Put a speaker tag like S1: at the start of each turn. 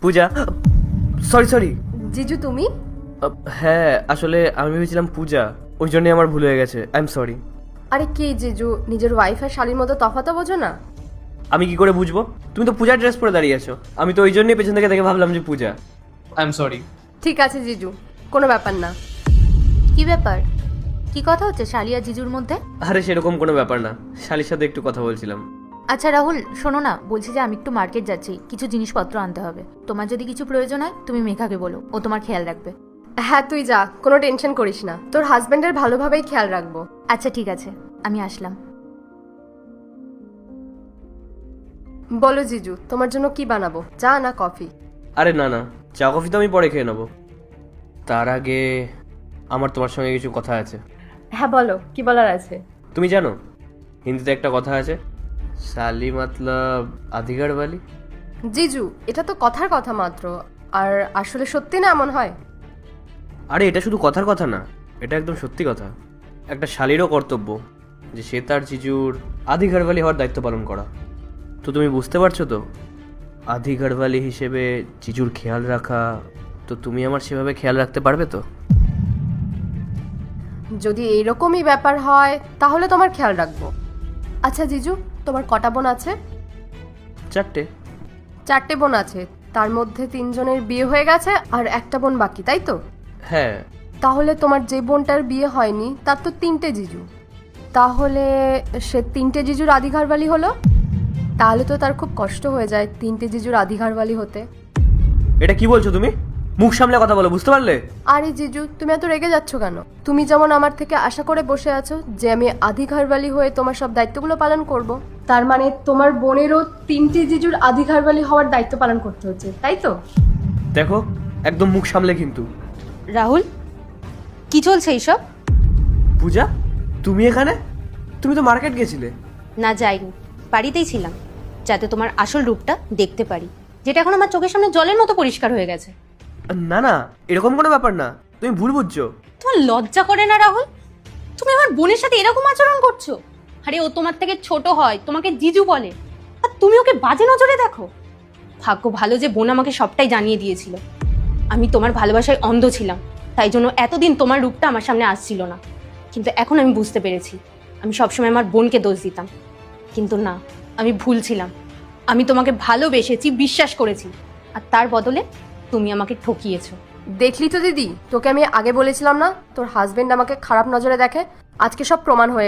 S1: পূজা, sorry sorry.
S2: জিজু তুমি?
S1: হ্যাঁ আসলে আমি ভেবেছিলাম পূজা, ওই জন্যই আমার ভুল হয়ে গেছে, আই এম সরি।
S2: আরে কি জিজু, নিজের ওয়াইফ আর শালীর মতো তফাৎ বোঝো না?
S1: আমি কি করে বুঝবো? তুমি তো পূজার ড্রেস পরে দাঁড়িয়ে আছো, আমি তো ওই জন্যই পেছন থেকে দেখে ভাবলাম যে পূজা। I am sorry.
S2: ঠিক আছে জিজু, কোনো ব্যাপার না।
S3: কি ব্যাপার? কি কথা হচ্ছে শালি আর জিজুর মধ্যে?
S1: আরে সেরকম কোনো ব্যাপার না, শালির সাথে একটু কথা বলছিলাম।
S3: আচ্ছা রাহুল, শোনো না, বলছি যে আমি একটু মার্কেট যাচ্ছি, কিছু জিনিসপত্র আনতে হবে। তোমার যদি কিছু প্রয়োজন হয় তুমি মেঘাকে বলো, ও তোমার খেয়াল রাখবে।
S2: হ্যাঁ তুই যা, কোনো টেনশন করিস না, তোর হাজবেন্ডের ভালোভাবেই খেয়াল রাখবো।
S3: আচ্ছা ঠিক আছে, আমি আসলাম।
S2: বলো জিজু, তোমার জন্য কি বানাবো, চা না কফি?
S1: আরে না না, চা কফি তো আমি পরে খেয়ে নেবো, তার আগে আমার তোমার সঙ্গে কিছু কথা আছে।
S2: হ্যাঁ বলো, কি বলার আছে?
S1: তুমি জানো হিন্দিতে একটা কথা আছে, শালি মতলব আধিকার বালি।
S2: জিজু, এটা তো কথার কথা মাত্র, আর আসলে সত্যি না এমন হয়?
S1: আরে এটা শুধু কথার কথা না, এটা একদম সত্যি কথা। একটা শালিরও কর্তব্য যে সে তার জিজুর আধি ঘরবালি হওয়ার দায়িত্ব পালন করা। তো তুমি বুঝতে পারছো তো, আধি ঘরবালি হিসেবে জিজুর খেয়াল রাখা, তো তুমি আমার সেভাবে খেয়াল রাখতে পারবে তো?
S2: যদি এইরকমই ব্যাপার হয় তাহলে তোমার খেয়াল রাখবো। আচ্ছা জিজু, তোমার কটা বোন আছে?
S1: 4টে।
S2: 4টে বোন আছে, তার মধ্যে 3 জনের বিয়ে হয়ে গেছে আর একটা বোন বাকি, তাই তো?
S1: হ্যাঁ।
S2: তাহলে তোমার যে বোনটার বিয়ে হয়নি তার তো 3টে জিজু, তাহলে সে 3টে জিজুর আধিঘরবালি হলো। তাহলে তো তার খুব কষ্ট হয়ে যায় 3টে জিজুর আধিঘরবালি হতে।
S1: এটা কি বলছো তুমি? মুখ সামলে কথা বলো, বুঝতে পারলে?
S2: আরে জিজু, তুমি এত রেগে যাচ্ছ কেন? তুমি যেমন আমার থেকে আশা করে বসে আছো যে আমি আধিঘরবালি হয়ে তোমার সব দায়িত্বগুলো পালন করব, তার মানে তোমার বোনেরও 3টে জিজুর আধিঘরবালি হওয়ার দায়িত্ব পালন করতে হচ্ছে, তাই তো?
S1: দেখো, একদম মুখ সামলে কিন্তু।
S3: রাহুল, কি চলছে এইসব?
S1: পূজা, তুমি এখানে? তুমি তো মার্কেট গেছিলে।
S3: না যাইনি, বাড়িতেই ছিলাম, যাতে তোমার আসল রূপটা দেখতে পারি, যেটা এখন আমার চোখের সামনে জলের মতো পরিষ্কার হয়ে গেছে।
S1: না না, এরকম কোনো ব্যাপার না, তুমি ভুল বুঝছো।
S3: তোমার লজ্জা করে না রাহুল? তুমি আমার বোনের সাথে এরকম আচরণ করছো? আরে ও তোমার থেকে ছোট হয়, তোমাকে জিজু বলে, আর তুমি ওকে বাজে নজরে দেখো। ভাগ্য ভালো যে বোন আমাকে সবটাই জানিয়ে দিয়েছিল। আমি তোমার ভালোবাসায় অন্ধ ছিলাম, তাই জন্য এতদিন তোমার রূপটা আমার সামনে আসছিল না। কিন্তু এখন আমি বুঝতে পেরেছি, আমি সবসময় আমার বোনকে দোষ দিতাম, কিন্তু না, আমি ভুল ছিলাম। আমি তোমাকে ভালোবেসেছি, বিশ্বাস করেছি, আর তার বদলে তুমি আমাকে ঠকিয়েছো।
S2: দেখলি তো দিদি, তোকে আমি আগে বলেছিলাম না তোর হাজবেন্ড আমাকে খারাপ নজরে দেখে? আজকে সব প্রমাণ হয়ে